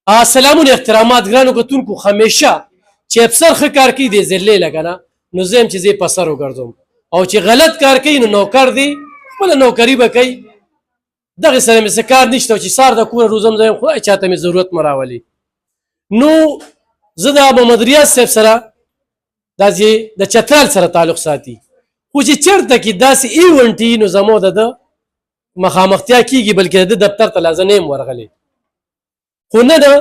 سلامونه احترامات ګرانو کتونکو همیشه چې افسر ښه کار کوي دی ذلې لګه نه نو زه یم چې زه یې په سر وګرځوم او چې غلط کار کوي نو نوکر دی خپله نوکري به کوي دغې سره مې څه کار نشته چې سار د کوره روزم زه یم خدای چاته مې ضرورت مه راولي نو زه د محمد ریاض صاحب سره دا چې د چترال سره تعلق ساتي خو چې چېرته کې داسې ایونټ وي نو زمو د ده مخامختیا کېږي بلکې د ده دفتر ته لا زه نه یم ورغلی خو نه ده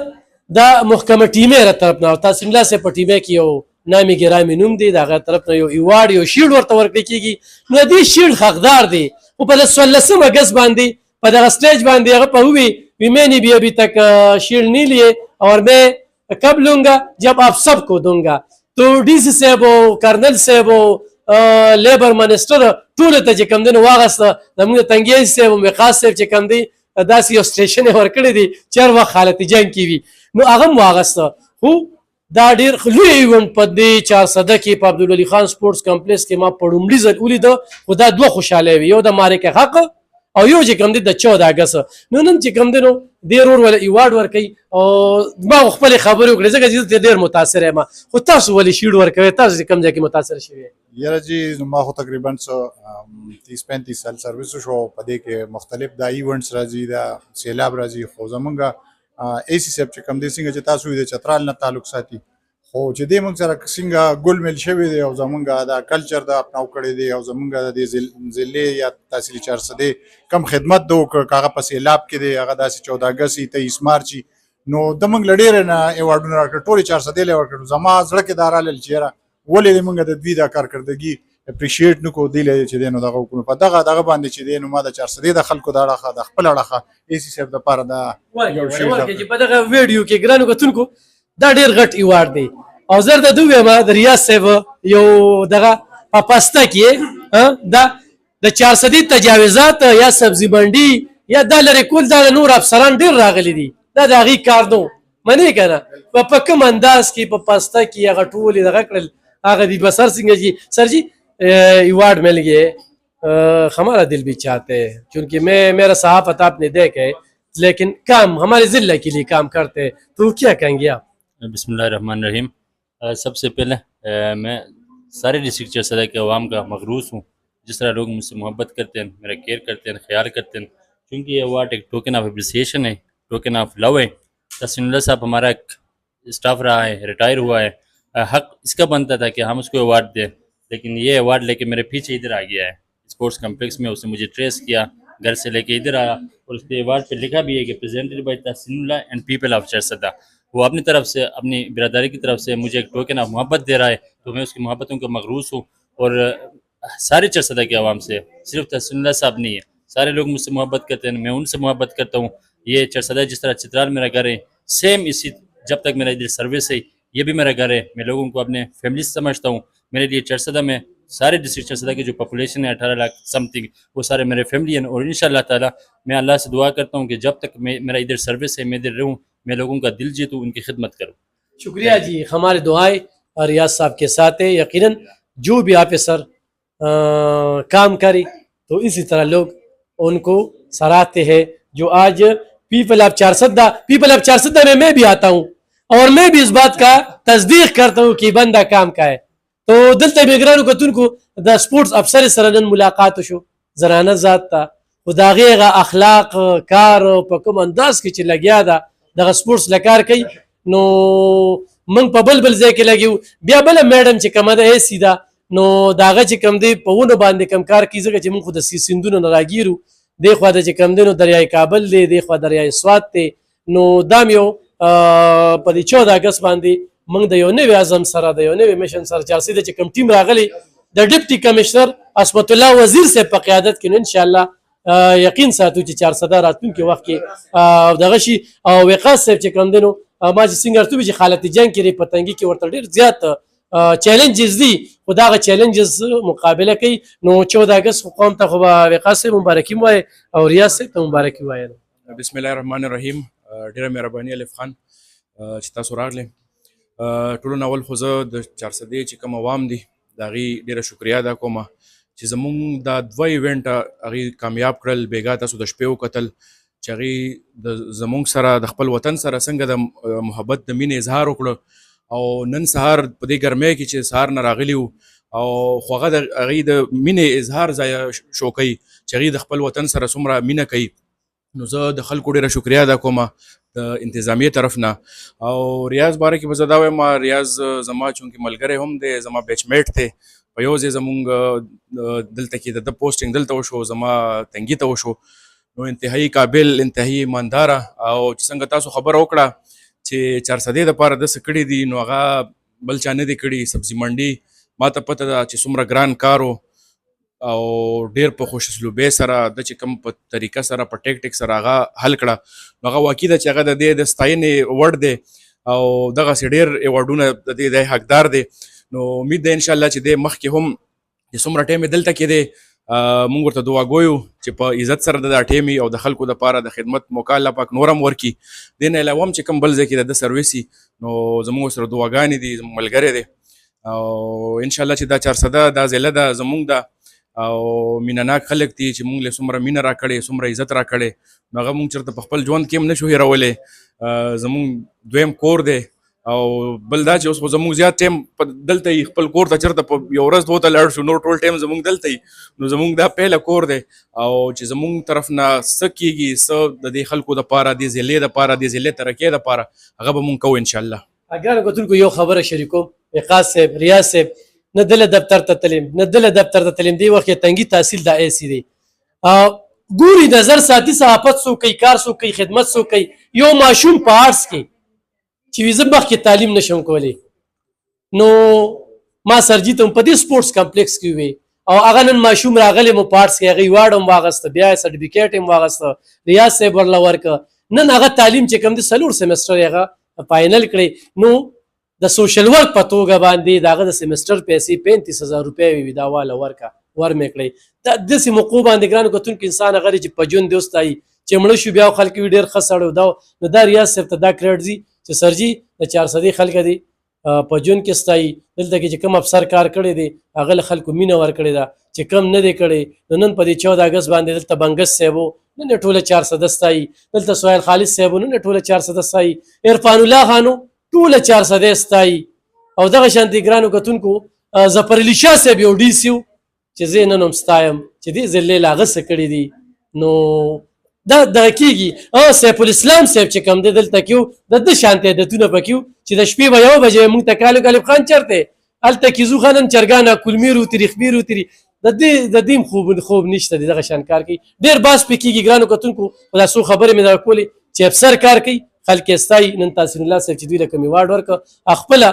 دا محکمه ټیمې را طرف نه او تاسیم الله صاحب په ټیمې کې یو نامي ګرامي نوم دی د هغه طرف نه یو ایوارډ یو شیلډ ورته ورکړی کېږي نو د دې شیلډ حقدار دی خو په 16 اگست باندې په دغه سټیج باندې هغه په وی میں نے بھی ابھی تک شیلڈ نہیں لیے اور میں کب لوں گا جب آپ سب کو دوں گا تو D C صاحب او کرنل صاحب او لیبر منسٹر ټول ته چې کوم دی نو واغسته زموږ تنګیز صاحب او مقاصد صاحب چې کوم دی داسې یو سټیشن یې ورکړی دی چې هر وخت حالت جنګ کې وي نو هغه هم واغسته خو دا ډېر لوی ایونټ په دې 400 کې په عبدالولي خان سپورټس کمپلیکس کې ما په لومړي ځل ولیده خو دا دوه خوشحالۍ وي یو د مارکې حق او یو چې کوم دی د 14 اګست نو نن چې کوم دی نو ډېر ور ولا ایوارډ ورکوي او ما خپلې خبرې وکړې ځکه چې زه ډېر متاثر یم خو تاسو ولې شیډ ورکوئ تاسو کوم ځای کې متاثر شوي یاره جی ما خو تقریبا 30-35 سال سرویس شو په دې کې مختلف دا ایونټس راځي دا سیلاب راځي خو زمونږ ای سی صاحب چې کوم دی څنګه چې تاسو د چترال نه تعلق ساتي خو چې دې موږ سره څنګه ګل میل شوی دی او زمونږ دا کلچر دا اپناو کړی دی او زمونږ د ضلع یا تحصیلي 400 کم خدمت د وکړ هغه په سیلاب کې دی هغه داسې 14 اګست 23 مارچ نو د موږ له ډېرې نه ایوارډونه راکړل ټولې 400 له ورکړو زما زړه کې دا راغلل چې یاره ولې دې موږ د دوی دا کارکردګي اپریشیټ نه کړو دی چې دی نو دغه وکړو په دغه باندې چې دی نو ما د 400 د خلکو د اړخه د خپل اړخه ای سی صاحب دپاره دا یو شی چې په دغه ویډیو کې ګرانو کتونکو دا ډېر غټ ایوارډ دی او زه درته ووایم د ریاض صاحب یو دغه په پسته کې دا د 400 تجاوزات یا سبزي منډي یا دا لرې کول دا د نور افسران ډېر راغلي دي دا د هغې کار نو منې که نه په کوم انداز کې په پسته کې هغه ټولې دغه کړل هغه دی بسر څنګه جی سر جی ایوارڈ مل گئے ہمارا دل بھی چاہتے ہیں چونکہ میرا صحافت آپ نے دیکھے لیکن کام ہمارے ضلع کے لیے کام کرتے ہیں تو کیا کہیں گے آپ بسم اللہ الرحمن الرحیم سب سے پہلے میں سارے ڈسٹرکٹ 400 کے عوام کا مغروس ہوں جس طرح لوگ مجھ سے محبت کرتے ہیں میرا کیئر کرتے ہیں خیال کرتے ہیں کیونکہ یہ ایوارڈ ایک ٹوکن آف اپریسیشن ہے ٹوکن آف لو ہے تحسین اللہ صاحب ہمارا ایک اسٹاف رہا ہے ریٹائر ہوا ہے حق اس کا بنتا تھا کہ ہم اس کو ایوارڈ دیں لیکن یہ ایوارڈ لے کے میرے پیچھے ادھر آ گیا ہے اسپورٹس کمپلیکس میں اس نے مجھے ٹریس کیا گھر سے لے کے ادھر آیا اور اس کے ایوارڈ پہ لکھا بھی ہے کہ پریزنٹڈ بائی تحسین اللہ اینڈ پیپل آف 400 وہ اپنی طرف سے اپنی برادری کی طرف سے مجھے ایک ٹوکن آف محبت دے رہا ہے تو میں اس کی محبتوں کا مغروس ہوں اور سارے 400 کے عوام سے صرف تحسین اللہ صاحب نہیں ہے سارے لوگ مجھ سے محبت کرتے ہیں میں ان سے محبت کرتا ہوں یہ 400 جس طرح چترال میرا گھر ہے سیم اسی جب تک میرا ادھر سروس ہے یہ بھی میرا گھر ہے میں لوگوں کو اپنے فیملی سے سمجھتا ہوں میرے لیے 400 میں سارے ڈسٹرکٹ 400 کی جو پاپولیشن ہے 18 لاکھ سم تھنگ وہ سارے میرے فیملی ہیں اور انشاءاللہ تعالی میں اللہ سے دعا کرتا ہوں کہ جب تک میرا ادھر سروس ہے میں ادھر رہوں میں لوگوں کا دل جیتوں ان کی خدمت کروں شکریہ جی ہمارے دعائیں ریاض صاحب کے ساتھ ہے یقیناً جو بھی آفیسر کام کرے تو اسی طرح لوگ ان کو سراہتے ہیں جو آج پیپل آف 400 میں بھی آتا ہوں اور میں بھی اس بات کا تصدیق کرتا ہوں کہ بندہ کام کا ہے تو دلته میګرانو کتونکو د سپورټس افسر سره نن ملاقات شو زنانه ذات ته خو د هغې هغه اخلاق کار په کوم انداز کې چې لګیا ده دغه سپورټس له کار کوي نو موږ په بل ځای کې لګیو بیا بله میډم چې کومه ده ایسي ده نو د هغه چې کوم دی په ونو باندې کم کار کوي ځکه چې موږ خو د سیندونو نه راګیرو دې خوا د چې کوم دی نو دریای کابل دی دې خوا دریای سوات دی نو دا م یو په دې 14 اګست باندې موږ د یو نوي عزم سره د یو نوي میشن سره 400 چې کوم ټیم راغلی د ډیپټي کمشنر عصمت الله وزیر صاحب په قیادت کې ان شاء الله یقین ساتو چې 400 راتلونکي وخت کې دغه شي او وقاص صاحب چې کوم دی نو ما چې څنګه ورته چې حالت جنګ کې پتنګي کې ورته ډېر زیات چیلنجز دي خو دغه چیلنجز مقابله کوي نو 14 اګست قوم ته خو وقاص صاحب مبارکي وایي او ریاض صاحب ته مبارکي وایي بسم الله الرحمن الرحیم ډېره مهرباني الف خان چې تاسو راغلئ ټولو نه اول خو زه د 400 چې کوم عوام دي د هغې ډېره شکریا ادا کوم چې زمونږ دا دوه ایونټه هغې کامیاب کړل بیګا تاسو د شپې وکتل چې هغې د زمونږ سره د خپل وطن سره څنګه د محبت د مینې اظهار وکړه او نن سهار په دې ګرمۍ کې چې سهار نه راغلي وو او خو هغه د هغې د مینې اظهار ځای شو کوي چې هغې د خپل وطن سره څومره مینه کوي. نو زه د خلکو ډېره شکریا ادا کوم د انتظامیې طرف نه. او ریاض باره کې به زه دا وایم ریاض زما چونکې ملګری هم دی زما بیچ میټ دی په یو ځای زمونږ دلته کې د ده پوسټینګ دلته وشو زما تنګي ته وشو. نو انتهایی قابل انتهایی ایمانداره او چې څنګه تاسو خبره وکړه چې 400 دپاره داسې کړي دي نو هغه بل چا نه دي کړي. سبزي منډي ما ته پته ده چې څومره ګران کار او ډیر په خوش اسلوبۍ سره د چې کوم په طریقه سره په ټیکټیک سره هغه حل کړه نو هغه واقعي ده چې هغه د دې د ستاینې وړ دی او دغسې ډېر ایوارډونه د دې دی حقدار دی. نو امید ده انشاءالله چې دی مخکې هم چې څومره ټایم یې دلته کې دی مونږ ورته دعا ګویو چې په عزت سره د دا ټیم او د خلکو دپاره د خدمت موقع الله پاک نور هم ورکړي. دې نه علاوه هم چې کوم بل ځای کې د ده سروس وي نو زموږ سره دعاګانې دي زموږ ملګری دی او انشاءالله چې دا 400 دا ضلع ده زموږ ده او مینهناک خلک دي چې مونږ له څومره مینه راکړې څومره عزت راکړې نو هغه مونږ چېرته په خپل ژوند کې هم نشو هېرولی. زمونږ دویم کور دی او بل دا چې اوس خو زمونږ زیات ټایم دلته یي خپل کور ته چېرته په یو ورځ دوه ته لاړ شو نور ټول ټایم زمونږ دلته یي نو زمونږ دا پیله کور دی او چې زمونږ طرف نه څه کېږي څه د دې خلکو دپاره دې ضلعې دپاره دې ضلعې ترقۍ دپاره هغه به مونږ کوو انشاءالله. ګرانو کتونکو یو خبره شریکوم وقاص صاحب ریاض صاحب نه دله دفتر ته تلیم نه دله دفتر ته تلیم دی وخت تنګي تحصیل د ایسی دی ګوري نظر ساتي صحافت سو کوي کار سو کوي خدمت سو کوي یو ماشوم په آرټس کې چې ویزه مخکې تعلیم نشم کولی نو ما سرجي ته په دې سپورټس کمپلیکس کې وی او هغه نن ماشوم راغلی مو په آرټس کې هغې ایوارډ هم واغسته بیا یې سرټیفیکیټ هم واغسته ریاض صاحب ورله ورکړه نن هغه تعلیم چې کوم دی 4 سیمسټر یې هغه فاینل کړی نو د سوشل ورک په توګه باندې د هغه د سیمسټر پیسې 35,000 روپۍ وي دا واله ورمې کړی داسې موقعو باندې ګرانو کتونکو انسان هغه دی چې په ژوند دی اوس تایي چې مړه شو بیا خلک وي ډېر ښه سړی دا نو دا ریاض صاحب ته دا کریډ ځي چې سرجي د 400 خلک دي په ژوند کې ستایي دلته کې چې کوم افسر کار کړی دی هغه له خلکو مینه ورکړې ده چې کم نه دی کړی نو نن په دې 14 اګست باندې دلته بنګس صاحب نن یې ټوله 400 ستایي دلته سهیل خالد صاحب نن یې ټوله 400 ستایي عرفان الله خانو ټوله 400 ستایي او دغه شانتي ګرانو کتونکو ظفر علي شاه صاحب یو ډي سي چې زه نن هم ستایم چې دې ضلعې له هغه څه کړي دي نو دا دغه کېږي سیف الاسلام صاحب چې کوم دی دلته کې د ده شانتې عادتونه پکې چې د شپې به 1 بجې موږ ته کالو غالب خان چېرته هلته کیزو خانن چرګانه کلمې روتري خبې روتري د دې خوب نشته دی دغه شان کار کوي ډېر باس پې کېږي ګرانو کتونکو خو دا څو خبرې مې دغه کولې چې افسر کار کوي خلک یې ستایي نن تحسین الله صاحب چې دوی له کوم ایوارډ ورکړه خپله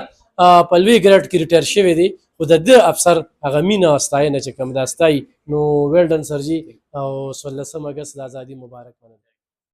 په لوی ګریډ کې ریټایر شوی دی خو د ده افسر هغه مینه او ستاینه چې کوم دا ستایي نو ویل ډن سرجي او 16 اګست د ازادي مبارک ونه